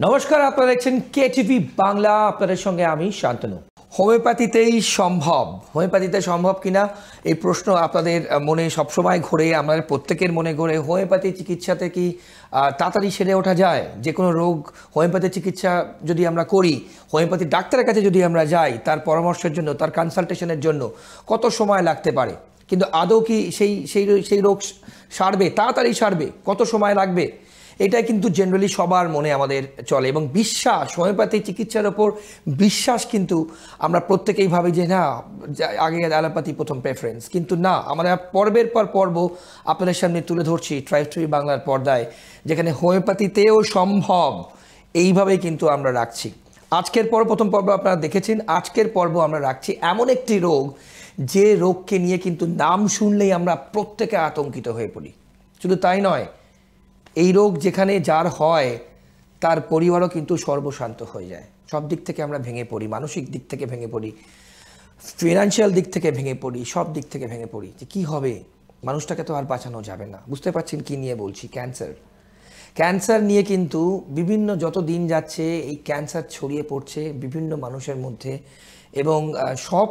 নমস্কার, আপনারা দেখছেন কেটিভি বাংলা। আপনাদের সঙ্গে আমি শান্তনু। হোমিওপ্যাথিতেই সম্ভব, হোমিওপ্যাথিতে সম্ভব কিনা এই প্রশ্ন আপনাদের মনে সবসময় ঘোরে, আমাদের প্রত্যেকের মনে ঘোরে। হোমিওপ্যাথি চিকিৎসাতে কি তাড়াতাড়ি সেরে ওঠা যায়? যে কোনো রোগ হোমিওপ্যাথি চিকিৎসা যদি আমরা করি, হোমিওপ্যাথি ডাক্তারের কাছে যদি আমরা যাই, তার পরামর্শের জন্য, তার কনসালটেশনের জন্য কত সময় লাগতে পারে? কিন্তু আদৌ কি সেই রোগ সারবে, তাড়াতাড়ি সারবে, কত সময় লাগবে? এটা কিন্তু জেনারেলি সবার মনে আমাদের চলে, এবং বিশ্বাস, হোমিওপ্যাথি চিকিৎসার ওপর বিশ্বাস কিন্তু আমরা প্রত্যেকেই ভাবি যে না, আগে অ্যালোপ্যাথি প্রথম প্রেফারেন্স। কিন্তু না, আমরা পর্বের পর পর্ব আপনাদের সামনে তুলে ধরছি ট্রাইব টিভি বাংলার পর্দায়, যেখানে হোমিওপ্যাথিতেও সম্ভব, এইভাবেই কিন্তু আমরা রাখছি। আজকের প্রথম পর্ব আপনারা দেখেছেন। আজকের পর্ব আমরা রাখছি এমন একটি রোগ, যে রোগকে নিয়ে কিন্তু নাম শুনলেই আমরা প্রত্যেকে আতঙ্কিত হয়ে পড়ি। শুধু তাই নয়, এই রোগ যেখানে যার হয়, তার পরিবারও কিন্তু সর্বশান্ত হয়ে যায়। সব দিক থেকে আমরা ভেঙে পড়ি, মানসিক দিক থেকে ভেঙে পড়ি, ফিনান্সিয়াল দিক থেকে ভেঙে পড়ি, সব দিক থেকে ভেঙে পড়ি যে কী হবে, মানুষটাকে তো আর বাঁচানো যাবে না। বুঝতে পারছেন কী নিয়ে বলছি? ক্যান্সার নিয়ে কিন্তু বিভিন্ন, যত দিন যাচ্ছে এই ক্যান্সার ছড়িয়ে পড়ছে বিভিন্ন মানুষের মধ্যে, এবং সব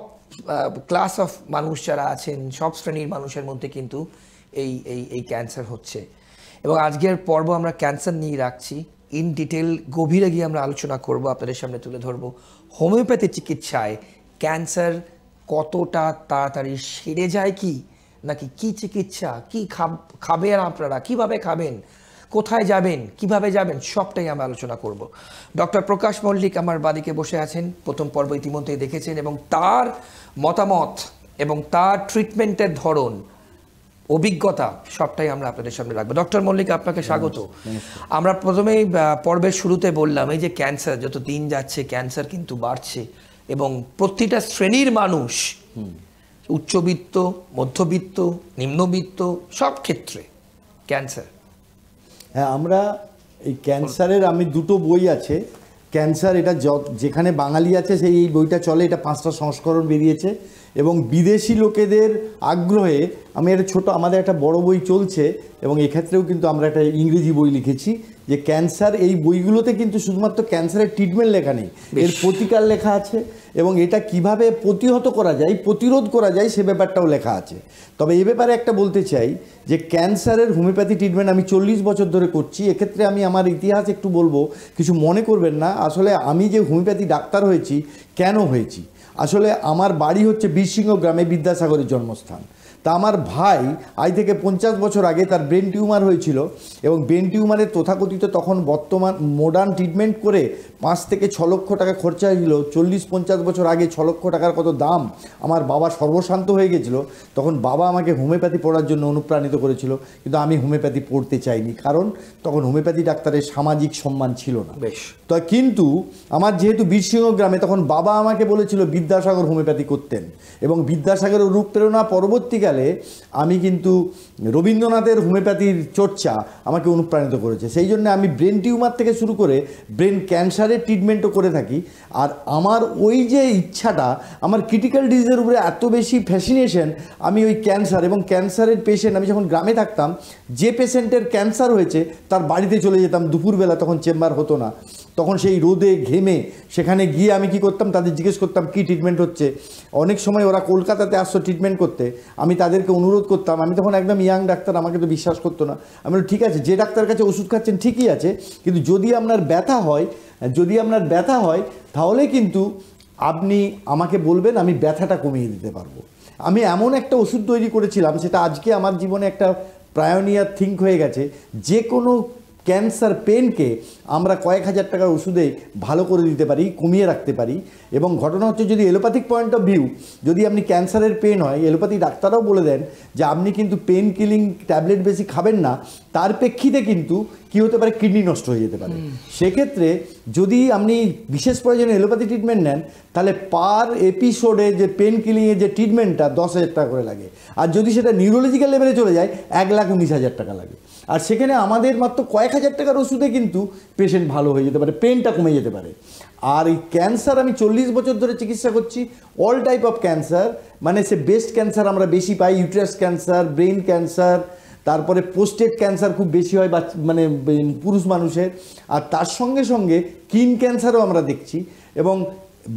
ক্লাস অফ মানুষ যারা আছেন, সব শ্রেণীর মানুষের মধ্যে কিন্তু এই ক্যান্সার হচ্ছে। এবং আজকের পর্ব আমরা ক্যান্সার নিয়ে রাখছি। ইন ডিটেল গভীরে গিয়ে আমরা আলোচনা করব, আপনাদের সামনে তুলে ধরবো হোমিওপ্যাথি চিকিৎসায় ক্যান্সার কতটা তাড়াতাড়ি সেরে যায়, নাকি কি চিকিৎসা, কি খাবেন আপনারা, কিভাবে খাবেন, কোথায় যাবেন, কিভাবে যাবেন, সবটাই আমরা আলোচনা করব। ডক্টর প্রকাশ মল্লিক আমার বাদিকে বসে আছেন, প্রথম পর্ব ইতিমধ্যেই দেখেছেন, এবং তার মতামত এবং তার ট্রিটমেন্টের ধরন, অভিজ্ঞতা সবটাই আমরা আপনাদের সামনে রাখবো। ডক্টর মল্লিক, আপনাকে স্বাগত। আমরা প্রথমেই পর্বের শুরুতে বললাম, এই যে ক্যান্সার যত দিন যাচ্ছে, ক্যান্সার কিন্তু বাড়ছে, এবং প্রতিটা শ্রেণীর মানুষ, উচ্চবিত্ত, মধ্যবিত্ত, নিম্নবিত্ত, সব ক্ষেত্রে ক্যান্সার। হ্যাঁ, আমরা এই ক্যান্সারের, আমি দুটো বই আছে ক্যান্সার, এটা যেখানে বাঙালি আছে সেই এই বইটা চলে, এটা 5টা সংস্করণ বেরিয়েছে, এবং বিদেশি লোকেদের আগ্রহে আমি একটা ছোটো, আমাদের একটা বড় বই চলছে, এবং এক্ষেত্রেও কিন্তু আমরা একটা ইংরেজি বই লিখেছি যে ক্যান্সার। এই বইগুলোতে কিন্তু শুধুমাত্র ক্যান্সারের ট্রিটমেন্ট লেখা নেই, এর প্রতিকার লেখা আছে, এবং এটা কিভাবে প্রতিহত করা যায়, প্রতিরোধ করা যায়, সে ব্যাপারটাও লেখা আছে। তবে এ ব্যাপারে একটা বলতে চাই যে ক্যান্সারের হোমিওপ্যাথি ট্রিটমেন্ট আমি 40 বছর ধরে করছি। এক্ষেত্রে আমি আমার ইতিহাস একটু বলবো, কিছু মনে করবেন না। আসলে আমি যে হোমিওপ্যাথি ডাক্তার হয়েছি, কেন হয়েছি, আসলে আমার বাড়ি হচ্ছে বীরসিংহ গ্রামে, বিদ্যাসাগরের জন্মস্থান। তা আমার ভাই আজ থেকে 50 বছর আগে তার ব্রেন টিউমার হয়েছিল, এবং ব্রেন টিউমারের তথাকথিত তখন বর্তমান মডার্ন ট্রিটমেন্ট করে 5 থেকে 6 লক্ষ টাকা খরচা হয়েছিল। 40-50 বছর আগে 6 লক্ষ টাকার কত দাম। আমার বাবা সর্বশান্ত হয়ে গেছিলো। তখন বাবা আমাকে হোমিওপ্যাথি পড়ার জন্য অনুপ্রাণিত করেছিল, কিন্তু আমি হোমিওপ্যাথি পড়তে চাইনি, কারণ তখন হোমিওপ্যাথি ডাক্তারের সামাজিক সম্মান ছিল না। বেশ, তো কিন্তু আমার যেহেতু বীরসিংহ গ্রামে, তখন বাবা আমাকে বলেছিল বিদ্যাসাগর হোমিওপ্যাথি করতেন, এবং বিদ্যাসাগরের রূপপ্রেরণা পরবর্তীকালে আমি কিন্তু রবীন্দ্রনাথের হোমিওপ্যাথির চর্চা আমাকে অনুপ্রাণিত করেছে। সেই জন্য আমি ব্রেন টিউমার থেকে শুরু করে ব্রেন ক্যান্সারের ট্রিটমেন্টও করে থাকি। আর আমার ওই যে ইচ্ছাটা, আমার ক্রিটিক্যাল ডিজিজের উপরে এত বেশি ফ্যাসিনেশন, আমি ওই ক্যান্সার এবং ক্যান্সারের পেশেন্ট, আমি যখন গ্রামে থাকতাম, যে পেশেন্টের ক্যান্সার হয়েছে তার বাড়িতে চলে যেতাম দুপুরবেলা, তখন চেম্বার হতো না, তখন সেই রোদে ঘেমে সেখানে গিয়ে আমি কি করতাম, তাদের জিজ্ঞেস করতাম কি ট্রিটমেন্ট হচ্ছে। অনেক সময় ওরা কলকাতাতে আসতো ট্রিটমেন্ট করতে, আমি তাদেরকে অনুরোধ করতাম, আমি তখন একদম ইয়াং ডাক্তার, আমাকে তো বিশ্বাস করতো না। আমি বলি ঠিক আছে, যে ডাক্তার কাছে ওষুধ খাচ্ছেন ঠিকই আছে, কিন্তু যদি আপনার ব্যথা হয় তাহলে কিন্তু আপনি আমাকে বলবেন, আমি ব্যথাটা কমিয়ে দিতে পারবো। আমি এমন একটা ওষুধ তৈরি করেছিলাম, সেটা আজকে আমার জীবনে একটা পায়োনিয়ার থিঙ্ক হয়ে গেছে। যে কোনো ক্যান্সার পেনকে আমরা কয়েক হাজার টাকার ওষুধে ভালো করে দিতে পারি, কমিয়ে রাখতে পারি। এবং ঘটনা হচ্ছে, যদি এলোপ্যাথিক পয়েন্ট অফ ভিউ, যদি আপনি ক্যান্সারের পেন হয়, এলোপ্যাথি ডাক্তাররাও বলে দেন যে আপনি কিন্তু পেন কিলিং ট্যাবলেট বেশি খাবেন না, তার প্রেক্ষিতে কিন্তু কী হতে পারে, কিডনি নষ্ট হয়ে যেতে পারে। সেক্ষেত্রে যদি আপনি বিশেষ প্রয়োজনে এলোপ্যাথি ট্রিটমেন্ট নেন, তাহলে পার এপিসোডে যে পেন কিলিংয়ের যে ট্রিটমেন্টটা 10,000 টাকা করে লাগে, আর যদি সেটা নিউরোলজিক্যাল লেভেলে চলে যায় 1,19,000 টাকা লাগে। আর সেখানে আমাদের মাত্র কয়েক হাজার টাকার ওষুধে কিন্তু পেশেন্ট ভালো হয়ে যেতে পারে, পেনটা কমে যেতে পারে। আর এই ক্যান্সার আমি 40 বছর ধরে চিকিৎসা করছি, অল টাইপ অফ ক্যান্সার, মানে সে বেস্ট ক্যান্সার আমরা বেশি পাই, ইউটেরাস ক্যান্সার, ব্রেন ক্যান্সার, তারপরে পোস্টেড ক্যান্সার খুব বেশি হয় মানে পুরুষ মানুষের, আর তার সঙ্গে সঙ্গে স্কিন ক্যান্সারও আমরা দেখছি, এবং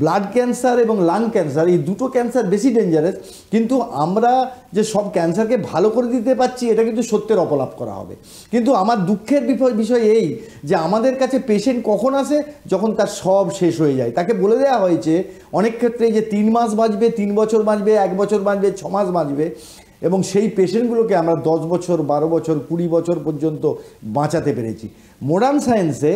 ব্লাড ক্যান্সার এবং লাং ক্যান্সার, এই দুটো ক্যান্সার বেশি ডেঞ্জারাস। কিন্তু আমরা যে সব ক্যান্সারকে ভালো করে দিতে পারছি এটা কিন্তু সত্যের অপলাপ করা হবে। কিন্তু আমার দুঃখের বিষয় এই যে আমাদের কাছে পেশেন্ট কখন আসে, যখন তার সব শেষ হয়ে যায়। তাকে বলে দেওয়া হয়েছে অনেক ক্ষেত্রে যে 3 মাস বাঁচবে, 3 বছর বাঁচবে, 1 বছর বাঁচবে, 6 মাস বাঁচবে, এবং সেই পেশেন্টগুলোকে আমরা 10 বছর, 12 বছর, 20 বছর পর্যন্ত বাঁচাতে পেরেছি। মডার্ন সায়েন্সে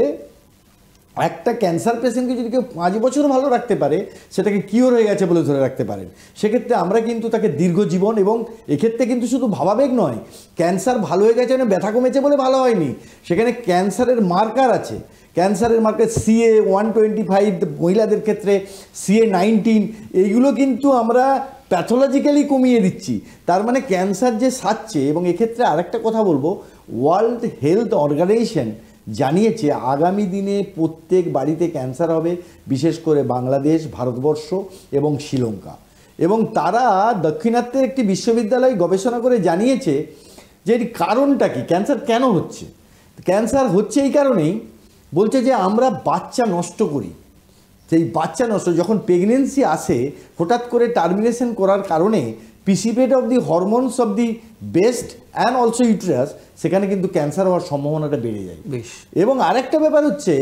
একটা ক্যান্সার পেশেন্টকে যদি কেউ 5 বছর ভালো রাখতে পারে, সেটাকে কিওর হয়ে গেছে বলে ধরে রাখতে পারেন। সেক্ষেত্রে আমরা কিন্তু তাকে দীর্ঘজীবন, এবং এক্ষেত্রে কিন্তু শুধু ভাবাবেগ নয়, ক্যান্সার ভালো হয়ে গেছে মানে ব্যথা কমেছে বলে ভালো হয়নি, সেখানে ক্যান্সারের মার্কার আছে। ক্যান্সারের মার্কার CA-125 মহিলাদের ক্ষেত্রে, CA-19, এইগুলো কিন্তু আমরা প্যাথোলজিক্যালি কমিয়ে দিচ্ছি। তার মানে ক্যান্সার যে সারছে। এবং এক্ষেত্রে আরেকটা কথা বলবো, ওয়ার্ল্ড হেলথ অর্গানাইজেশন জানিয়েছে আগামী দিনে প্রত্যেক বাড়িতে ক্যান্সার হবে, বিশেষ করে বাংলাদেশ, ভারতবর্ষ এবং শ্রীলঙ্কা। এবং তারা দক্ষিণাত্যের একটি বিশ্ববিদ্যালয় গবেষণা করে জানিয়েছে যে এর কারণটা কি, ক্যান্সার কেন হচ্ছে। ক্যান্সার হচ্ছে এই কারণেই, বলছে যে আমরা বাচ্চা নষ্ট করি। সেই বাচ্চা নষ্ট, যখন প্রেগনেন্সি আসে হঠাৎ করে টার্মিনেশন করার কারণে precipitate of the hormones of the breast and also uterus, সেখানে কিন্তু ক্যান্সার হওয়ার সম্ভাবনাটা বেড়ে যায়। এবং আরেকটা ব্যাপার হচ্ছে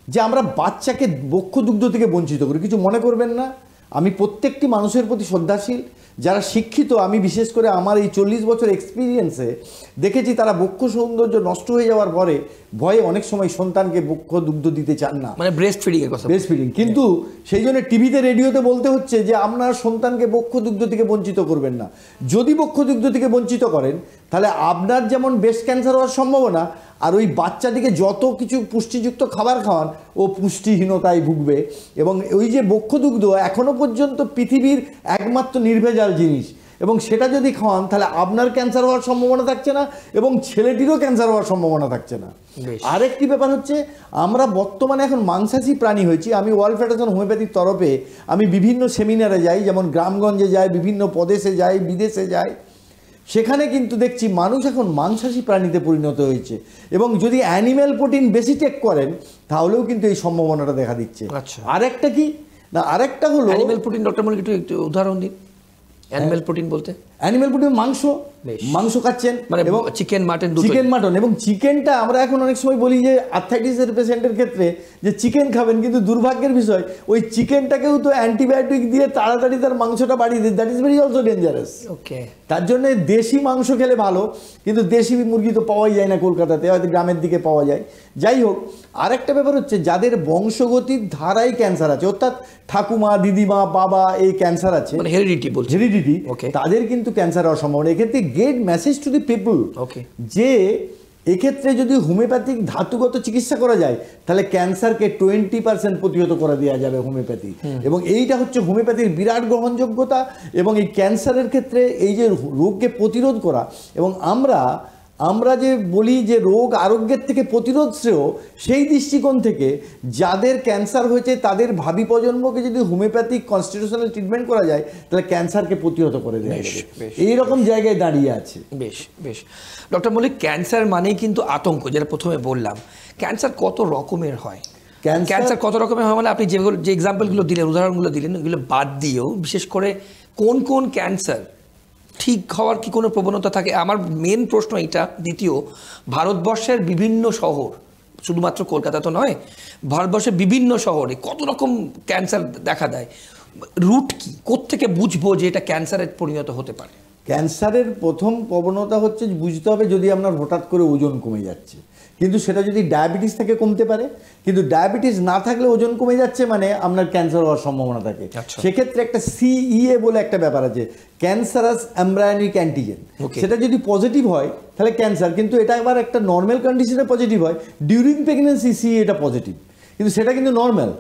যে আমরা বাচ্চাকে বক্ষ দুগ্ধ থেকে বঞ্চিত করি। কিছু মনে করবেন না, আমি প্রত্যেকটি মানুষের প্রতি শ্রদ্ধাশীল। যারা শিক্ষিত, আমি বিশেষ করে আমার এই 40 বছর এক্সপিরিয়েন্সে দেখেছি, তারা বক্ষ সৌন্দর্য নষ্ট হয়ে যাওয়ার পরে ভয়ে অনেক সময় সন্তানকে বক্ষ দুগ্ধ দিতে চান না, মানে ব্রেস্ট ফিডিংয়ের কথা, ব্রেস্ট ফিডিং। কিন্তু সেই জন্য টিভিতে, রেডিওতে বলতে হচ্ছে যে আপনার সন্তানকে বক্ষ দুগ্ধ থেকে বঞ্চিত করবেন না। যদি বক্ষ দুগ্ধ থেকে বঞ্চিত করেন, তাহলে আপনার যেমন ব্রেস্ট ক্যান্সার হওয়ার সম্ভাবনা, আর ওই বাচ্চাটিকে যত কিছু পুষ্টিযুক্ত খাবার খাওয়ান, ও পুষ্টিহীনতায় ভুগবে। এবং ওই যে বক্ষ দুগ্ধ এখনো পর্যন্ত পৃথিবীর একমাত্র নির্ভেজাল জিনিস, এবং সেটা যদি খাওয়ান তাহলে আপনার ক্যান্সার হওয়ার সম্ভাবনা থাকছে না, এবং ছেলেটিরও ক্যান্সার হওয়ার সম্ভাবনা থাকছে না। আরেকটি ব্যাপার হচ্ছে, আমরা বর্তমানে এখন মাংসাশী প্রাণী হয়েছি। আমি ওয়ার্ল্ড ফেডারেশন হোমিওপ্যাথির তরফে আমি বিভিন্ন সেমিনারে যাই, যেমন গ্রামগঞ্জে যাই, বিভিন্ন প্রদেশে যাই, বিদেশে যাই। সেখানে কিন্তু দেখছি মানুষ এখন মাংসাশী প্রাণীতে পরিণত হয়েছে, এবং যদি অ্যানিম্যাল প্রোটিন বেশি টেক করেন তাহলেও কিন্তু এই সম্ভাবনাটা দেখা দিচ্ছে। আরেকটা কি না, আরেকটা হলো অ্যানিম্যাল প্রোটিন। ডক্টর মল্লিক একটু উদাহরণ দিন। অ্যানিম্যাল প্রোটিন বলতে অ্যানিম্যাল প্রোটিন মাংস খাচ্ছেন, মানে এবং চিকেন মাটন। এবং চিকেনটা আমরা এখন অনেক সময় বলি যে আর্থ্রাইটিসের পেশেন্টের ক্ষেত্রে যে চিকেন খাবেন, কিন্তু দুর্ভাগ্যের বিষয় ওই চিকেনটাকেও তো অ্যান্টিবায়োটিক দিয়ে তাড়াতাড়ি তার মাংসটা বাড়িয়ে দেয়। That is very also dangerous. Okay, তার জন্য দেশি মাংস খেলে ভালো, কিন্তু দেশি মুরগি তো পাওয়াই যায় না কলকাতাতে, হয়তো গ্রামের দিকে পাওয়া যায়। যাই হোক, আরেকটা ব্যাপার হচ্ছে যাদের বংশগতির ধারায় ক্যান্সার আছে, অর্থাৎ ঠাকুমা, দিদিমা, বাবা এই ক্যান্সার আছে, মানে হেরিডিটি, তাদের কিন্তু ক্যান্সার হওয়ার সম্ভাবনা। এক্ষেত্রে get message to the people যে এক্ষেত্রে যদি হোমিওপ্যাথিক ধাতুগত চিকিৎসা করা যায়, তাহলে ক্যান্সারকে 20% প্রতিহত করে দেওয়া যাবে হোমিওপ্যাথি। এবং এইটা হচ্ছে হোমিওপ্যাথির বিরাট গ্রহণযোগ্যতা। এবং এই ক্যান্সারের ক্ষেত্রে এই যে রোগকে প্রতিরোধ করা, এবং আমরা যে বলি যে রোগ আরোগ্যের থেকে প্রতিরোধ শ্রেয়, সেই দৃষ্টিকোণ থেকে যাদের ক্যান্সার হয়েছে তাদের ভাবি প্রজন্মকে যদি হোমিওপ্যাথিক কনস্টিটিউশনাল ট্রিটমেন্ট করা যায়, তাহলে ক্যান্সারকে প্রতিহত করে দেওয়া যাবে। এইরকম জায়গায় দাঁড়িয়ে আছে। বেশ ডক্টর মল্লিক, ক্যান্সার মানেই কিন্তু আতঙ্ক, যেটা প্রথমে বললাম। ক্যান্সার কত রকমের হয়? ক্যান্সার কত রকমের হয় মানে আপনি যে এক্সাম্পলগুলো দিলেন, উদাহরণগুলো দিলেন, ওগুলো বাদ দিয়েও বিশেষ করে কোন ক্যান্সার ঠিক হওয়ার কি কোনো প্রবণতা থাকে? আমার মেন প্রশ্ন এইটা। দ্বিতীয়, ভারতবর্ষের বিভিন্ন শহর, শুধুমাত্র কলকাতা তো নয়, ভারতবর্ষের বিভিন্ন শহরে কত রকম ক্যান্সার দেখা দেয়। রুট কি, কোত্থেকে বুঝবো যে এটা ক্যান্সারের পরিণত হতে পারে? ক্যান্সারের প্রথম প্রবণতা হচ্ছে বুঝতে হবে যদি আপনার হঠাৎ করে ওজন কমে যাচ্ছে, কিন্তু সেটা যদি ডায়াবেটিস থেকে কমতে পারে, কিন্তু ডায়াবেটিস না থাকলে ওজন কমে যাচ্ছে মানে আপনার ক্যান্সার হওয়ার সম্ভাবনা থাকে। সেক্ষেত্রে একটা CEA বলে একটা ব্যাপার আছে, ক্যান্সারাস এমব্রায়োনিক অ্যান্টিজেন। সেটা যদি পজিটিভ হয় তাহলে ক্যান্সার, কিন্তু এটা আবার একটা নর্মাল কন্ডিশনে পজিটিভ হয়। ডিউরিং প্রেগনেন্সি CEA এটা পজিটিভ, কিন্তু সেটা কিন্তু নর্মাল।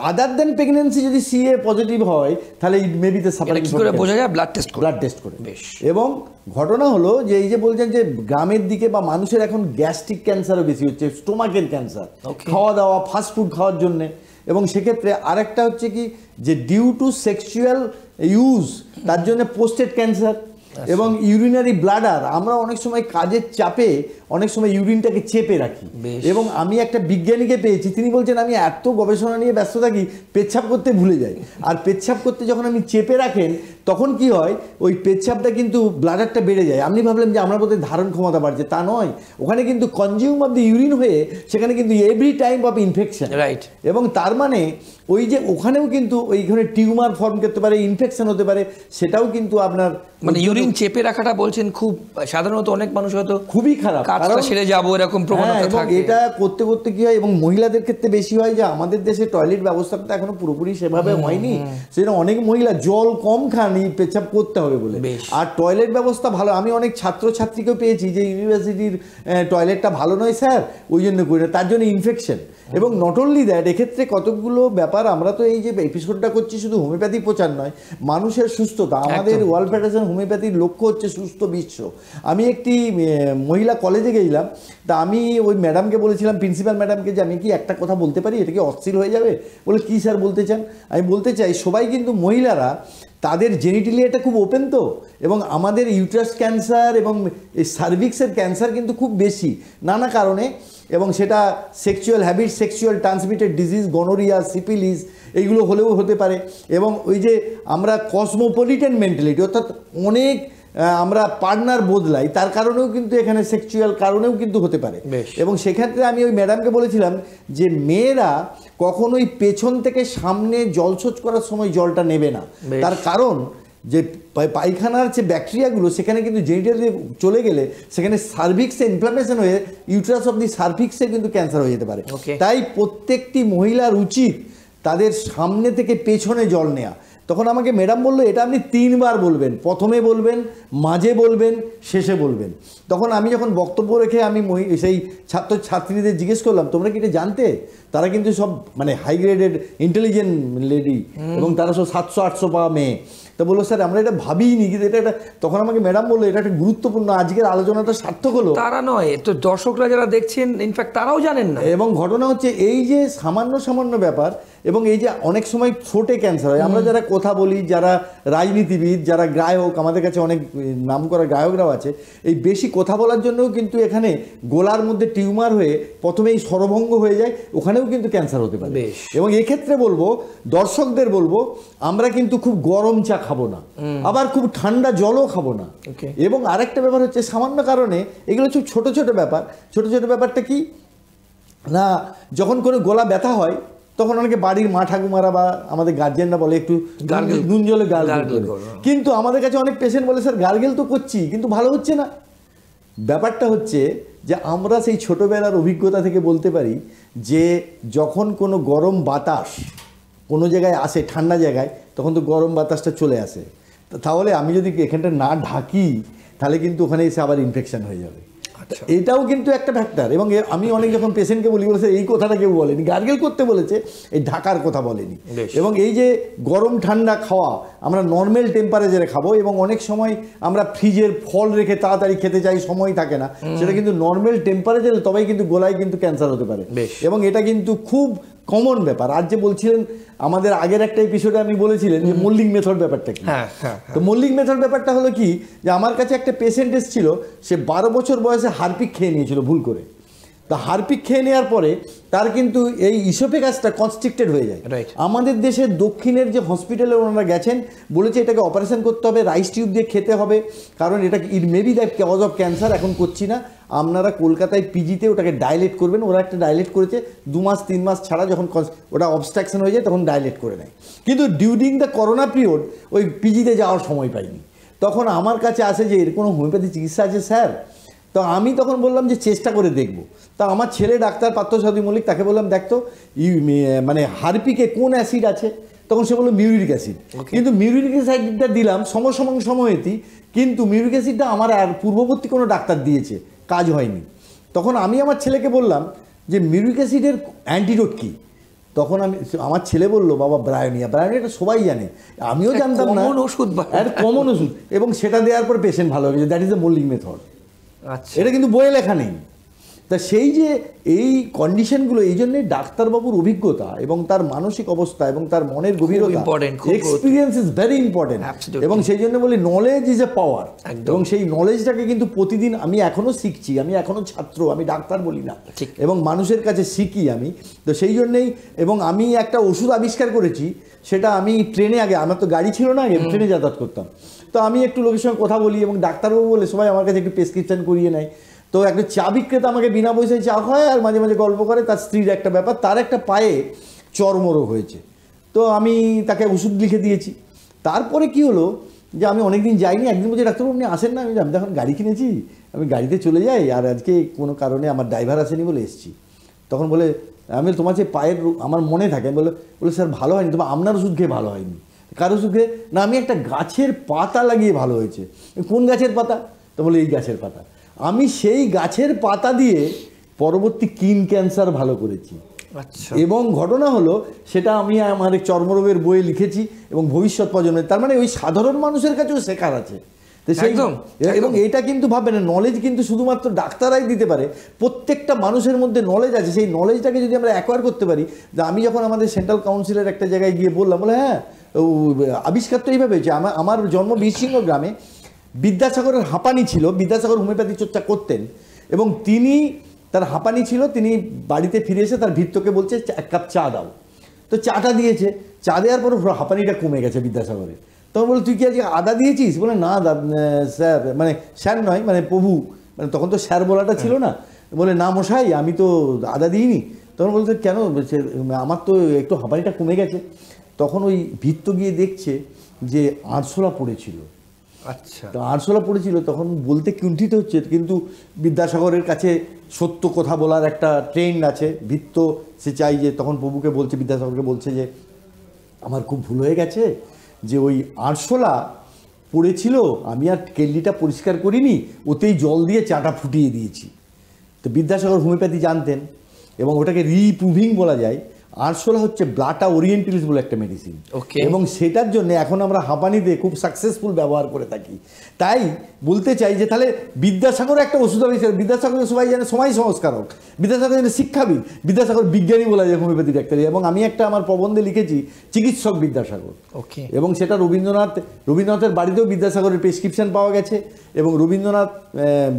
আদার দেন প্রেগনেন্সি যদি CA পজিটিভ হয়, তাহলে ইট মে বি দ্য সাফারিং। কি করে বোঝা যায়? ব্লাড টেস্ট করে। এবং ঘটনা হলো যে এই যে বলছেন যে গ্রামের দিকে বা মানুষের এখন গ্যাস্ট্রিক ক্যান্সারও বেশি হচ্ছে, স্টোমাকের ক্যান্সার, খাওয়া দাওয়া, ফাস্টফুড খাওয়ার জন্যে। এবং সেক্ষেত্রে আরেকটা হচ্ছে কি যে ডিউ টু সেক্সুয়াল ইউজ, তার জন্য পোস্টেড ক্যান্সার। এবং ইউরিনারি ব্লাডার, আমরা অনেক সময় কাজের চাপে অনেক সময় ইউরিনটাকে চেপে রাখি। এবং আমি একটা বিজ্ঞানীকে পেয়েছি, তিনি বলছেন আমি এত গবেষণা নিয়ে ব্যস্ত থাকি পেচ্ছাপ করতে ভুলে যাই। আর পেচ্ছাপ করতে যখন আমি চেপে রাখেন তখন কি হয়, ওই পেচ্ছাপটা কিন্তু ব্লাডারটা বেড়ে যায়। আমি ভাবলাম যে আমরা বোধহয় ধারণ ক্ষমতা বাড়ছে, তা নয়, ওখানে কিন্তু কনজিউম অফ দ্য ইউরিন হয়ে সেখানে কিন্তু every time of infection. Right. এবং তার মানে ওই যে ওখানেও কিন্তু ওইখানে টিউমার ফর্ম করতে পারে, ইনফেকশন হতে পারে, সেটাও কিন্তু আপনার মানে ইউরিন চেপে রাখাটা বলছেন খুব সাধারণত অনেক মানুষ হয়তো খুবই খারাপ, কাজটা সেরে যাবো এরকম প্রবণতা থাকে। এটা করতে করতে কি হয়, এবং মহিলাদের ক্ষেত্রে বেশি হয় যে আমাদের দেশে টয়লেট ব্যবস্থাটা এখনো পুরোপুরি সেভাবে হয়নি, সেটা অনেক মহিলা জল কম খানি পেচ্ছাপ করতে হবে বলে। আর টয়লেট ব্যবস্থা ভালো, আমি অনেক ছাত্রছাত্রীকেও পেয়েছি যে ইউনিভার্সিটির টয়লেটটা ভালো নয় স্যার, ওই জন্য করি না, তার জন্য ইনফেকশন। এবং নট অনলি দ্যাট, এক্ষেত্রে কতগুলো ব্যাপার, আমরা তো এই যে এপিসোডটা করছি শুধু হোমিওপ্যাথি প্রচার নয়, মানুষের সুস্থতা। আমাদের ওয়ার্ল্ড ফেডারেশন হোমিওপ্যাথির লক্ষ্য হচ্ছে সুস্থ বিশ্ব। আমি একটি মহিলা কলেজে গেছিলাম, তা আমি ওই ম্যাডামকে বলেছিলাম, প্রিন্সিপাল ম্যাডামকে, যে আমি কি একটা কথা বলতে পারি, এটা কি অস্থির হয়ে যাবে? বলে কি স্যার বলতে চান? আমি বলতে চাই সবাই কিন্তু মহিলারা তাদের জেনিটেলিয়াটা খুব ওপেন তো, এবং আমাদের ইউট্রাস ক্যান্সার এবং এই সার্ভিক্সের ক্যান্সার কিন্তু খুব বেশি নানা কারণে, এবং সেটা sexual habit, sexual transmitted disease, gonorrhoea, syphilis, এইগুলো হলেও হতে পারে। এবং ওই যে আমরা কসমোপলিটেন মেন্টালিটি, অর্থাৎ অনেক আমরা পার্টনার বদলাই, তার কারণেও কিন্তু এখানে সেক্সুয়াল কারণেও কিন্তু হতে পারে। এবং সেক্ষেত্রে আমি ওই ম্যাডামকে বলেছিলাম যে মেয়েরা কখনোই পেছন থেকে সামনে জলসোচ করার সময় জলটা নেবে না, তার কারণ যে পায়খানার যে ব্যাকটেরিয়াগুলো সেখানে কিন্তু জেনিটালে চলে গেলে সেখানে সার্ভিক্সে ইনফ্লামেশন হয়ে ইউট্রাস অফ দি সার্ভিক্সে কিন্তু ক্যান্সার হয়ে যেতে পারে। তাই প্রত্যেকটি মহিলার উচিত তাদের সামনে থেকে পেছনে জল নেওয়া। তখন আমাকে ম্যাডাম বললো এটা আপনি 3 বার বলবেন, প্রথমে বলবেন, মাঝে বলবেন, শেষে বলবেন। তখন আমি যখন বক্তব্য রেখে আমি সেই ছাত্রছাত্রীদের জিজ্ঞেস করলাম তোমরা কি এটা জানতে? তারা কিন্তু সব মানে হাই গ্রেডেড ইন্টেলিজেন্ট লেডি, এবং তারা সব 700-800 পাওয়া মেয়ে। তো বললো স্যার আমরা এটা ভাবিনি, কিন্তু এটা তখন আমাকে ম্যাডাম বললো এটা একটা গুরুত্বপূর্ণ, আজকের আলোচনাটা সার্থক হলো। তারা নয় তো দর্শকরা যারা দেখছেন ইনফ্যাক্ট তারাও জানেন না। এবং ঘটনা হচ্ছে এই যে সামান্য সামান্য ব্যাপার, এবং এই যে অনেক সময় ঠোঁটে ক্যান্সার হয়। আমরা যারা কথা বলি, যারা রাজনীতিবিদ, যারা গায়ক, আমাদের কাছে অনেক নামকরা গায়করাও আছে, এই বেশি কথা বলার জন্যও কিন্তু এখানে গোলার মধ্যে টিউমার হয়ে প্রথমেই স্বরভঙ্গ হয়ে যায়, ওখানেও কিন্তু ক্যান্সার হতে পারে। এবং এক্ষেত্রে বলবো, দর্শকদের বলবো, আমরা কিন্তু খুব গরম চা খাবো না, আবার খুব ঠান্ডা জলও খাবো না। এবং আরেকটা ব্যাপার হচ্ছে সামান্য কারণে, এগুলো খুব ছোট ছোট ব্যাপার। ছোট ছোট ব্যাপারটা কি না, যখন কোনো গলা ব্যথা হয় তখন অনেকে বাড়ির মা ঠাকুমারা বা আমাদের গার্জেনরা বলে একটু নুন জলে গার্গেল করো, কিন্তু আমাদের কাছে অনেক পেশেন্ট বলে স্যার গার্গেল তো করছি কিন্তু ভালো হচ্ছে না। ব্যাপারটা হচ্ছে যে আমরা সেই ছোটোবেলার অভিজ্ঞতা থেকে বলতে পারি যে যখন কোনো গরম বাতাস কোনো জায়গায় আসে, ঠান্ডা জায়গায়, তখন তো গরম বাতাসটা চলে আসে, তাহলে আমি যদি এখানটা না ঢাকি তাহলে কিন্তু ওখানে এসে আবার ইনফেকশন হয়ে যাবে। এটাও কিন্তু একটা ফ্যাক্টর। এবং আমি অনেক যখন পেশেন্টকে বলেছে এই কথাটা কেউ বলেনি, গার্গেল করতে বলেছে, এই ঢাকার কথা বলেনি। এবং এই যে গরম ঠান্ডা খাওয়া, আমরা নর্মাল টেম্পারেচারে খাবো, এবং অনেক সময় আমরা ফ্রিজের ফল রেখে তাড়াতাড়ি খেতে চাই, সময় থাকে না, সেটা কিন্তু নর্মাল টেম্পারেচারে, তবেই কিন্তু গোলায় কিন্তু ক্যান্সার হতে পারে। এবং এটা কিন্তু খুব কমন ব্যাপার। আর যে বলছিলেন আমাদের আগের একটা এপিসোডে আমি বলেছিলেন যে মোল্ডিং মেথড ব্যাপারটা কি, তো মোল্ডিং মেথড ব্যাপারটা হলো কি, যে আমার কাছে একটা পেশেন্ট এসেছিল, সে 12 বছর বয়সে হারপিক খেয়ে নিয়েছিল ভুল করে। তা হারপিক খেয়ে নেওয়ার পরে তার কিন্তু এই ইসোফেগাসটা কনস্ট্রিক্টেড হয়ে যায়। আমাদের দেশের দক্ষিণের যে হসপিটালে ওনারা গেছেন, বলেছে এটাকে অপারেশন করতে হবে, রাইস টিউব দিয়ে খেতে হবে, কারণ এটা it maybe the cause of cancer, এখন করছি না, আপনারা কলকাতায় পিজিতে ওটাকে ডাইলেট করবেন। ওরা একটা ডাইলেট করেছে 2 মাস 3 মাস ছাড়া, যখন ওটা অবস্ট্রাকশন হয়ে যায় তখন ডাইলেট করে নেয়। কিন্তু ডিউরিং দ্য করোনা পিরিয়ড ওই পিজিতে যাওয়ার সময় পাইনি। তখন আমার কাছে আসে যে এর কোনো হোমিওপ্যাথি চিকিৎসা আছে স্যার? তো আমি তখন বললাম যে চেষ্টা করে দেখব। তা আমার ছেলে ডাক্তার পার্থসারথী মল্লিক, তাকে বললাম দেখতো মানে হারপিকে কোন অ্যাসিড আছে, তখন সে বললো মিউরিক অ্যাসিড। কিন্তু মিউরিক অ্যাসিডটা দিলাম সময়তি, কিন্তু মিউরিক অ্যাসিডটা আমার আর পূর্ববর্তী কোনো ডাক্তার দিয়েছে, কাজ হয়নি। তখন আমি আমার ছেলেকে বললাম যে মিউরিক অ্যাসিডের অ্যান্টিডোট কী? তখন আমার ছেলে বললো বাবা ব্রায়োনিয়া এটা সবাই জানে, আমিও জানতাম না, ওষুধ, কমন ওষুধ, এবং সেটা দেওয়ার পর পেশেন্ট ভালো হয়ে গেছে। That is the moulding method. এটা কিন্তু বইয়ে লেখা নেই। তা সেই যে এই কন্ডিশনগুলো, এই জন্যে ডাক্তারবাবুর অভিজ্ঞতা এবং তার মানসিক অবস্থা এবং তার মনের গভীরতা, এক্সপিরিয়েন্স ইজ ভেরি ইম্পর্টেন্ট। এবং সেই জন্য বলি নলেজ ইজ এ পাওয়ার। এবং সেই নলেজটাকে কিন্তু প্রতিদিন আমি এখনো শিখছি, আমি এখনো ছাত্র, আমি ডাক্তার বলি না, এবং মানুষের কাছে শিখি আমি। তো সেই জন্যেই, এবং আমি একটা ওষুধ আবিষ্কার করেছি, সেটা আমি ট্রেনে, আগে আমার তো গাড়ি ছিল না, আগে ট্রেনে যাতায়াত করতাম। তো আমি একটু লোকের সঙ্গে কথা বলি এবং ডাক্তারবাবু বলে সবাই আমার কাছে একটু প্রেসক্রিপশন করিয়ে নেয়। তো একটা চা বিক্রেতা আমাকে বিনা পয়সায় চা খায় আর মাঝে মাঝে গল্প করে, তার স্ত্রীর একটা ব্যাপার, তার একটা পায়ে চর্মরোগ হয়েছে। তো আমি তাকে ওষুধ লিখে দিয়েছি। তারপরে কি হলো যে আমি অনেকদিন যাইনি, একদিন বলছি ডাক্তারবাবু আপনি আসেন না, আমি এখন গাড়ি কিনেছি, আমি গাড়িতে চলে যাই, আর আজকে কোনো কারণে আমার ড্রাইভার আসেনি বলে এসেছি। তখন বলে, আমি তোমার যে পায়ের আমার মনে থাকে, বলে স্যার ভালো হয়নি, তোমার আপনার ওষুধ খেয়ে ভালো হয়নি। কার ওষুধ খেয়ে? না, আমি একটা গাছের পাতা লাগিয়ে ভালো হয়েছে। কোন গাছের পাতা? তো বলে এই গাছের পাতা। আমি সেই গাছের পাতা দিয়ে পরবর্তী স্কিন ক্যান্সার ভালো করেছি। আচ্ছা। এবং ঘটনা হলো সেটা আমি আমার চর্মরোগের বইয়ে লিখেছি এবং ভবিষ্যৎ প্রজন্মের, তার মানে ওই সাধারণ মানুষের কাছেও শেখার আছে। এবং এটা কিন্তু ভাববেন, নলেজ কিন্তু শুধুমাত্র ডাক্তারাই দিতে পারে, প্রত্যেকটা মানুষের মধ্যে নলেজ আছে। সেই নলেজটাকে যদি আমরা অ্যাকোয়ার করতে পারি, যে আমি যখন আমাদের সেন্ট্রাল কাউন্সিলের একটা জায়গায় গিয়ে বললাম, বলে হ্যাঁ আবিষ্কার তো এইভাবে হয়েছে। আমার জন্ম বীরসিংহ গ্রামে বিদ্যাসাগরের হাঁপানি ছিল, বিদ্যাসাগর হোমিওপ্যাথি চর্চা করতেন, এবং তিনি, তার হাঁপানি ছিল, তিনি বাড়িতে ফিরে এসে তার ভৃত্যকে বলছে এক কাপ চা দাও। তো চাটা দিয়েছে, চা দেওয়ার পর হাঁপানিটা কমে গেছে বিদ্যাসাগরের। তখন বলে তুই কি আজকে আদা দিয়েছিস? বলে না স্যার, মানে স্যার নয়, মানে প্রভু, মানে তখন তো স্যার বলাটা ছিল না। বলে না মশাই, আমি তো আদা দিইনি। তখন বলছে কেন? আমার তো একটু হাঁপানিটা কমে গেছে। তখন ওই ভৃত্য গিয়ে দেখছে যে আরশোলা পড়েছিল। আচ্ছা। তো আরশোলা পড়েছিল, তখন বলতে কুণ্ঠিত হচ্ছে, কিন্তু বিদ্যাসাগরের কাছে সত্য কথা বলার একটা ট্রেন্ড আছে। ভৃত্য সে চাই যে, তখন প্রভুকে বলছে, বিদ্যাসাগরকে বলছে যে আমার খুব ভুল হয়ে গেছে, যে ওই আরশোলা পড়েছিল, আমি আর কেল্লিটা পরিষ্কার করিনি, ওতেই জল দিয়ে চাটা ফুটিয়ে দিয়েছি। তো বিদ্যাসাগর হোমিওপ্যাথি জানতেন, এবং ওটাকে রিপ্রুভিং বলা যায়। আরশোলা হচ্ছে ব্লাটা ওরিয়েন্টালিস বলে একটা মেডিসিন, এবং সেটার জন্য এখন আমরা হাঁপানিতে খুব সাকসেসফুল ব্যবহার করে থাকি। তাই বলতে চাই যে তাহলে বিদ্যাসাগর একটা ওষুধ আবিষ্কার, বিদ্যাসাগর সবাই জানে সময় সংস্কারক, বিদ্যাসাগর জানে শিক্ষাবিদ, বিদ্যাসাগর বিজ্ঞানী বলা যায় হোমিওপ্যাথি ডাক্তারি। এবং আমি একটা আমার প্রবন্ধে লিখেছি চিকিৎসক বিদ্যাসাগর, এবং সেটা রবীন্দ্রনাথের বাড়িতেও বিদ্যাসাগরের প্রেসক্রিপশন পাওয়া গেছে। এবং রবীন্দ্রনাথ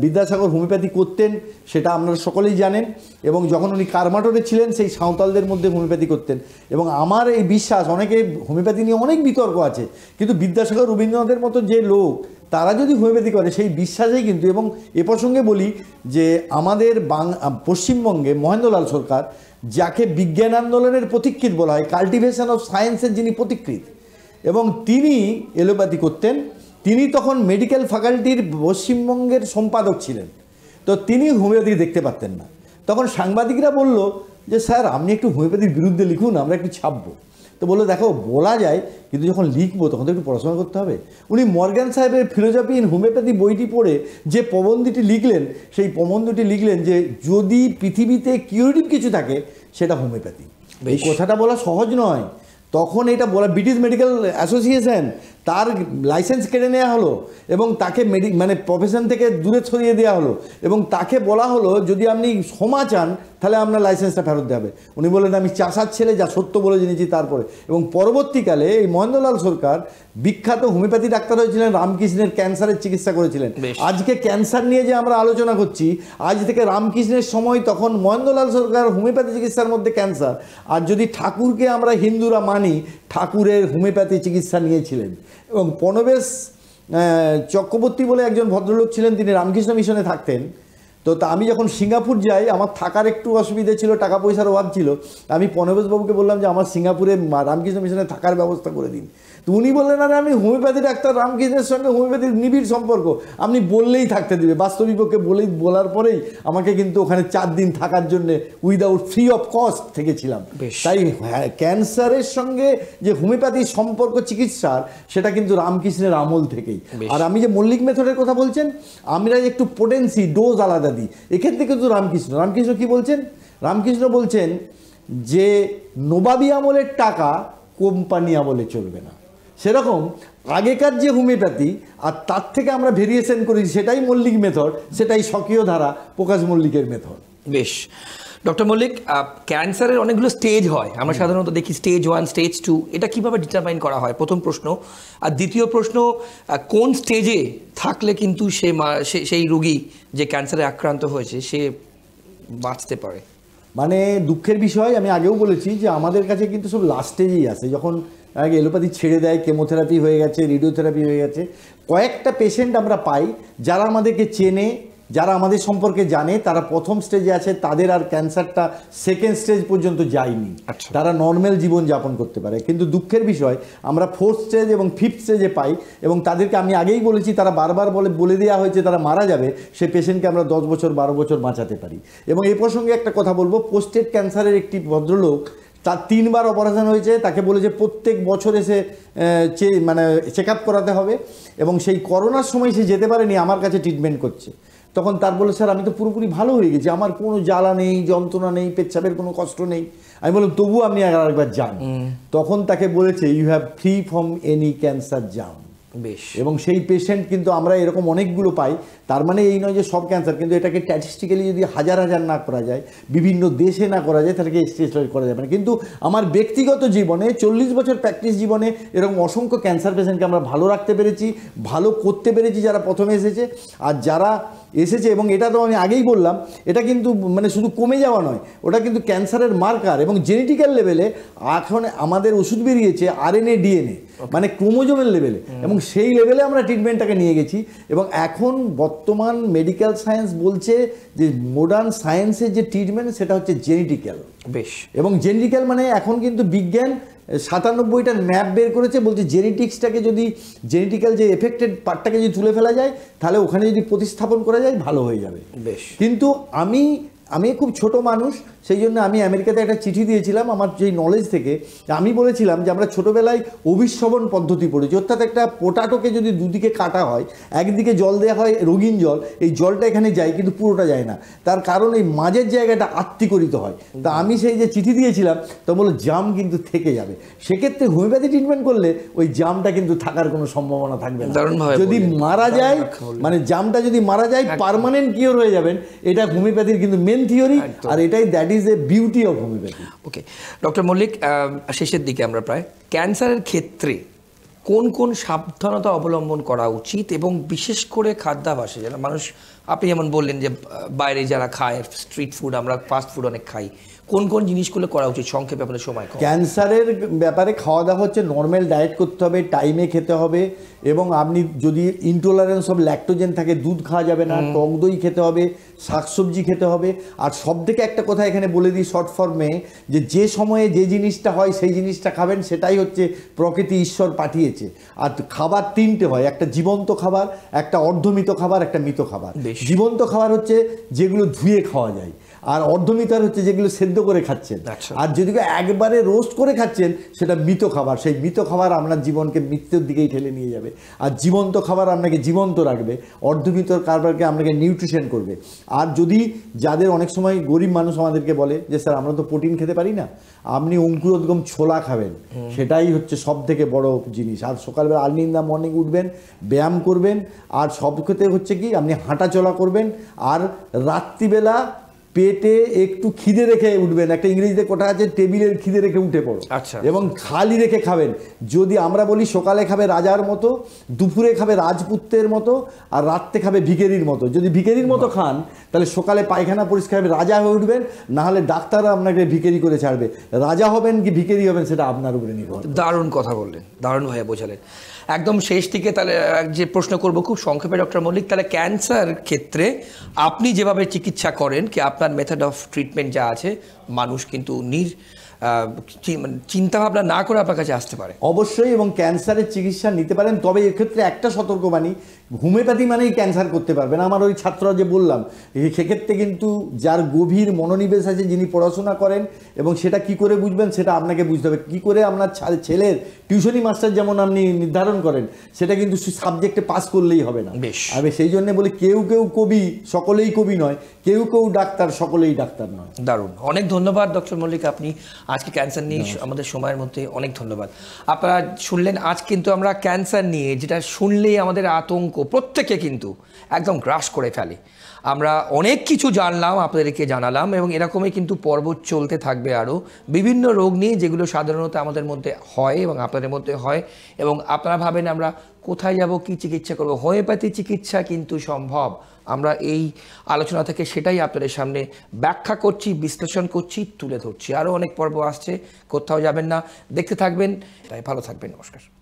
বিদ্যাসাগর হোমিওপ্যাথি করতেন, সেটা আপনারা সকলেই জানেন। এবং যখন উনি কারমাটরে ছিলেন, সেই সাঁওতালদের মধ্যে হোমিওপ্যাথি করতেন। এবং আমার এই বিশ্বাস, অনেকে হোমিওপ্যাথি নিয়ে অনেক বিতর্ক আছে, কিন্তু বিদ্যাসাগর রবীন্দ্রনাথের মতো যে লোক, তারা যদি হোমিওপ্যাথি করে, সেই বিশ্বাসেই কিন্তু। এবং এ প্রসঙ্গে বলি যে আমাদের পশ্চিমবঙ্গে মহেন্দ্রলাল সরকার, যাকে বিজ্ঞান আন্দোলনের পথিকৃৎ বলা হয়, কাল্টিভেশন অফ সায়েন্সের যিনি পথিকৃৎ, এবং তিনি এলোপ্যাথি করতেন। তিনি তখন মেডিকেল ফ্যাকাল্টির পশ্চিমবঙ্গের সম্পাদক ছিলেন। তো তিনি হোমিওপ্যাথি দেখতে পারতেন না। তখন সাংবাদিকরা বলল যে স্যার আপনি একটু হোমিওপ্যাথির বিরুদ্ধে লিখুন, আমরা একটু ছাপবো। তো বললো দেখো বলা যায়, কিন্তু যখন লিখবো তখন তো একটু পড়াশোনা করতে হবে। উনি মর্গ্যান সাহেবের ফিলোজফি ইন হোমিওপ্যাথি বইটি পড়ে যে প্রবন্ধটি লিখলেন, সেই প্রবন্ধটি লিখলেন যে যদি পৃথিবীতে কিউরেটিভ কিছু থাকে সেটা হোমিওপ্যাথি। এই কথাটা বলা সহজ নয়। তখন এটা বলা, ব্রিটিশ মেডিকেল অ্যাসোসিয়েশন তার লাইসেন্স কেড়ে নেওয়া হলো, এবং তাকে মানে প্রফেশন থেকে দূরে সরিয়ে দেওয়া হলো, এবং তাকে বলা হলো যদি আপনি ক্ষমা চান তাহলে আপনার লাইসেন্সটা ফেরত দেবে। উনি বললেন আমি চাষার ছেলে, যা সত্য বলে জেনেছি। তারপরে এবং পরবর্তীকালে এই মহেন্দ্রলাল সরকার বিখ্যাত হোমিওপ্যাথি ডাক্তার হয়েছিলেন, রামকৃষ্ণের ক্যান্সারের চিকিৎসা করেছিলেন। আজকে ক্যান্সার নিয়ে যে আমরা আলোচনা করছি, আজ থেকে রামকৃষ্ণের সময় তখন মহেন্দ্রলাল সরকার হোমিওপ্যাথি চিকিৎসার মধ্যে ক্যান্সার। আর যদি ঠাকুরকে আমরা হিন্দুরা মানি, ঠাকুরের হোমিওপ্যাথি চিকিৎসা নিয়েছিলেন। এবং প্রণবেশ চক্রবর্তী বলে একজন ভদ্রলোক ছিলেন, তিনি রামকৃষ্ণ মিশনে থাকতেন। তো আমি যখন সিঙ্গাপুর যাই, আমার থাকার একটু অসুবিধে ছিল, টাকা পয়সার অভাব ছিল। আমি প্রণবেশবাবুকে বললাম যে আমার সিঙ্গাপুরে রামকৃষ্ণ মিশনে থাকার ব্যবস্থা করে দিন। তো উনি বললেন আরে আমি হোমিওপ্যাথি ডাক্তার, রামকৃষ্ণের সঙ্গে হোমিওপ্যাথির নিবিড় সম্পর্ক, আপনি বললেই থাকতে দেবে। বাস্তবিককে বলার পরেই আমাকে কিন্তু ওখানে 4 দিন থাকার জন্য উইদাউট ফ্রি অফ কস্ট থেকেছিলাম। তাই ক্যান্সারের সঙ্গে যে হোমিওপ্যাথির সম্পর্ক চিকিৎসার, সেটা কিন্তু রামকৃষ্ণের আমল থেকেই। আর আমি যে মল্লিক মেথডের কথা বলছেন, আমরা একটু পোটেন্সি ডোজ আলাদা দিই, এক্ষেত্রে কিন্তু রামকৃষ্ণ কি বলছেন? রামকৃষ্ণ বলছেন যে নবাবী আমলের টাকা কোম্পানি আমলে চলবে না। সেরকম আগেকার যে হোমিওপ্যাথি, আর তার থেকে আমরা ভেরিয়েশন করি, সেটাই মল্লিক মেথড, সেটাই স্বকীয় ধারা প্রকাশ মল্লিকের মেথড। বেশ, ডক্টর মল্লিক, ক্যান্সারের অনেকগুলো স্টেজ হয়, আমরা সাধারণত দেখি স্টেজ 1, স্টেজ 2, এটা কিভাবে ডিটারমাইন করা হয়? প্রথম প্রশ্ন। আর দ্বিতীয় প্রশ্ন, কোন স্টেজে থাকলে কিন্তু সেই রোগী যে ক্যান্সারে আক্রান্ত হয়েছে সে বাঁচতে পারে? মানে দুঃখের বিষয়, আমি আগেও বলেছি যে আমাদের কাছে কিন্তু সব লাস্ট স্টেজেই আসে, যখন আগে এলোপ্যাথি ছেড়ে দেয়, কেমোথেরাপি হয়ে গেছে, রেডিওথেরাপি হয়ে গেছে। কয়েকটা পেশেন্ট আমরা পাই যারা আমাদেরকে চেনে, যারা আমাদের সম্পর্কে জানে, তারা প্রথম স্টেজে আছে, তাদের আর ক্যান্সারটা সেকেন্ড স্টেজ পর্যন্ত যায়নি, তারা নর্মাল জীবন যাপন করতে পারে। কিন্তু দুঃখের বিষয়, আমরা 4th স্টেজ এবং 5th স্টেজে পাই, এবং তাদেরকে আমি আগেই বলেছি, তারা বারবার বলে দেওয়া হয়েছে তারা মারা যাবে, সে পেশেন্টকে আমরা 10 বছর 12 বছর বাঁচাতে পারি। এবং এই প্রসঙ্গে একটা কথা বলবো, প্রোস্টেট ক্যান্সারের একটি ভদ্রলোক, তার 3 বার অপারেশন হয়েছে, তাকে বলেছে প্রত্যেক বছর এসে চেক আপ করাতে হবে, এবং সেই করোনার সময় সে যেতে পারেনি, আমার কাছে ট্রিটমেন্ট করছে। তখন তার বলে, স্যার আমি তো পুরোপুরি ভালো হয়ে গেছি, আমার কোনো জ্বালা নেই, যন্ত্রণা নেই, পেচ্ছাপের কোনো কষ্ট নেই। আমি বললাম তবুও আপনি আরেকবার যান। তখন তাকে বলেছে, you have free from any cancer germ. বেশ। এবং সেই পেশেন্ট কিন্তু আমরা এরকম অনেকগুলো পাই। তার মানে এই নয় যে সব ক্যান্সার, কিন্তু এটাকে স্ট্যাটিস্টিক্যালি যদি হাজার হাজার না করা যায়, বিভিন্ন দেশে না করা যায়, তাদেরকে স্টেজ করা যাবে না। কিন্তু আমার ব্যক্তিগত জীবনে 40 বছর প্র্যাকটিস জীবনে এরকম অসংখ্য ক্যান্সার পেশেন্টকে আমরা ভালো রাখতে পেরেছি, ভালো করতে পেরেছি, যারা প্রথমে এসেছে আর যারা এসেছে। এবং এটা তো আমি আগেই বললাম, এটা কিন্তু মানে শুধু কমে যাওয়া নয়, ওটা কিন্তু ক্যান্সারের মার্কার। এবং জেনেটিক্যাল লেভেলে এখন আমাদের ওষুধ বেরিয়েছে RNA DNA, মানে ক্রোমোজোমের লেভেলে, এবং সেই লেভেলে আমরা ট্রিটমেন্টটাকে নিয়ে গেছি। এবং এখন বর্তমান মেডিকেল সায়েন্স বলছে যে মডার্ন সায়েন্সের যে ট্রিটমেন্ট সেটা হচ্ছে জেনেটিক্যাল। বেশ। এবং জেনেটিক্যাল মানে এখন কিন্তু বিজ্ঞান 97টার ম্যাপ বের করেছে, বলছে জেনেটিক্সটাকে যদি, জেনেটিক্যাল যে এফেক্টেড পার্টটাকে যদি তুলে ফেলা যায়, তাহলে ওখানে যদি প্রতিস্থাপন করা যায় ভালো হয়ে যাবে। বেশ। কিন্তু আমি খুব ছোট মানুষ, সেই জন্য আমি আমেরিকাতে একটা চিঠি দিয়েছিলাম আমার যেই নলেজ থেকে। আমি বলেছিলাম যে আমরা ছোটোবেলায় অভিশ্রবণ পদ্ধতি পড়েছি, অর্থাৎ একটা পোটাটোকে যদি দুদিকে কাটা হয়, একদিকে জল দেওয়া হয় রঙিন জল, এই জলটা এখানে যায় কিন্তু পুরোটা যায় না, তার কারণ এই মাঝের জায়গাটা আত্মীকরিত হয়। তা আমি সেই যে চিঠি দিয়েছিলাম, তো বললো জাম কিন্তু থেকে যাবে। সেক্ষেত্রে হোমিওপ্যাথি ট্রিটমেন্ট করলে ওই জামটা কিন্তু থাকার কোনো সম্ভাবনা থাকবে না। যদি মারা যায়, মানে জামটা যদি মারা যায়, পার্মানেন্ট কিওর হয়ে যাবেন, এটা হোমিওপ্যাথির কিন্তু মেন থিওরি, আর এটাই that is a beauty of homeopathy. Okay doctor Mallick, শেষের দিকে আমরা প্রায়, ক্যান্সারের ক্ষেত্রে কোন কোন সাবধানতা অবলম্বন করা উচিত, এবং বিশেষ করে খাদ্যাভ্যাসে যারা মানুষ, আপনি যেমন বললেন যে বাইরে যারা খায় স্ট্রিট ফুড, আমরা ফাস্ট ফুড অনেক খাই, কোন কোন জিনিসগুলো করা উচিত সংক্ষেপে আপনার সময়? ক্যান্সারের ব্যাপারে খাওয়া দাওয়া হচ্ছে নর্মাল ডায়েট করতে হবে, টাইমে খেতে হবে, এবং আপনি যদি ইনটলারেন্স অফ ল্যাকটোজেন থাকে, দুধ খাওয়া যাবে না, টক দই খেতে হবে, শাকসবজি খেতে হবে। আর সব থেকে একটা কথা এখানে বলে দিই শর্ট ফর্মে, যে সময়ে যে জিনিসটা হয় সেই জিনিসটা খাবেন, সেটাই হচ্ছে প্রকৃতি ঈশ্বর পাঠিয়েছে। আর খাবার 3টে হয়, একটা জীবন্ত খাবার, একটা অর্ধমৃত খাবার, একটা মৃত খাবার। জীবন্ত খাবার হচ্ছে যেগুলো ধুয়ে খাওয়া যায়, আর অর্ধমৃত হচ্ছে যেগুলো সেদ্ধ করে খাচ্ছেন। আর যদি একবারে রোস্ট করে খাচ্ছেন, সেটা মৃত খাবার। সেই মৃত খাবার আপনার জীবনকে মৃত্যুর দিকেই ঠেলে নিয়ে যাবে, আর জীবন্ত খাবার আপনাকে জীবন্ত রাখবে, অর্ধমৃত খাবারকে আপনাকে নিউট্রিশন করবে। আর যদি যাদের অনেক সময় গরিব মানুষ আমাদেরকে বলে যে স্যার আমরা তো প্রোটিন খেতে পারি না, আপনি অঙ্কুরোদ্গম ছোলা খাবেন, সেটাই হচ্ছে সব থেকে বড় জিনিস। আর সকালবেলা আর্লি ইন দ্য মর্নিং উঠবেন, ব্যায়াম করবেন, আর সব ক্ষেত্রে হচ্ছে কি আপনি হাঁটা চলা করবেন, আর রাত্রিবেলা পেটে একটু খিদে রেখে উঠবেন। একটা ইংরেজিতে কথা আছে, টেবিলের খিদে রেখে উঠে পড়ো, এবং খালি রেখে খাবেন। যদি আমরা বলি সকালে খাবে রাজার মতো, দুপুরে খাবে রাজপুত্রের মতো, আর রাত্রে খাবে ভিখারির মতো। যদি ভিখারির মতো খান, তাহলে সকালে পায়খানা পরিষ্কার হবে, রাজা হয়ে উঠবেন, না হলে ডাক্তাররা আপনাকে ভিখারি করে ছাড়বে। রাজা হবেন কি ভিখারি হবেন, সেটা আপনার উপরে নির্ভর। দারুণ কথা বললেন, দারুণভাবে বোঝালেন। একদম শেষ দিকে তাহলে যে প্রশ্ন করব খুব সংক্ষেপে ডক্টর মল্লিক, তাহলে ক্যান্সার ক্ষেত্রে আপনি যেভাবে চিকিৎসা করেন, কি আপনার মেথড অফ ট্রিটমেন্ট যা আছে, মানুষ কিন্তু চিন্তাভাবনা না করে আপনার কাছে আসতে পারে? অবশ্যই, এবং ক্যান্সারের চিকিৎসা নিতে পারেন। তবে এক্ষেত্রে একটা সতর্কবাণী, হোমিওপ্যাথি মানেই ক্যান্সার করতে পারবেন। আমার ওই ছাত্ররা যে বললাম, সেক্ষেত্রে কিন্তু যার গভীর মনোনিবেশ আছে, যিনি পড়াশোনা করেন এবং সেটা কি করে বুঝবেন সেটা আপনাকে বুঝতে হবে। কি করে আপনার ছেলের টিউশনি মাস্টার যেমন আপনি নির্ধারণ করেন, সেটা কিন্তু সাবজেক্টে পাস করলেই হবে না। বেশ। আমি সেই জন্য বলি কেউ কেউ কবি, সকলেই কবি নয়, কেউ কেউ ডাক্তার, সকলেই ডাক্তার নয়। দারুণ, অনেক ধন্যবাদ ডক্টর মল্লিক, আপনি আজকে ক্যান্সার নিয়ে আমাদের সময়ের মধ্যে অনেক ধন্যবাদ। আপনারা শুনলেন আজ কিন্তু আমরা ক্যান্সার নিয়ে, যেটা শুনলেই আমাদের আতঙ্ক প্রত্যেকে কিন্তু একদম গ্রাস করে ফেলে। আমরা অনেক কিছু জানলাম, আপনাদেরকে জানালাম, এবং এরকমই কিন্তু পর্ব চলতে থাকবে আরও বিভিন্ন রোগ নিয়ে, যেগুলো সাধারণত আমাদের মধ্যে হয় এবং আপনাদের মধ্যে হয়। এবং আপনারা ভাবেন আমরা কোথায় যাব, কি চিকিৎসা করব, হোমিওপ্যাথি চিকিৎসা কিন্তু সম্ভব। আমরা এই আলোচনা থেকে সেটাই আপনাদের সামনে ব্যাখ্যা করছি, বিশ্লেষণ করছি, তুলে ধরছি। আরও অনেক পর্ব আসছে, কোথাও যাবেন না, দেখতে থাকবেন। তাই ভালো থাকবেন, নমস্কার।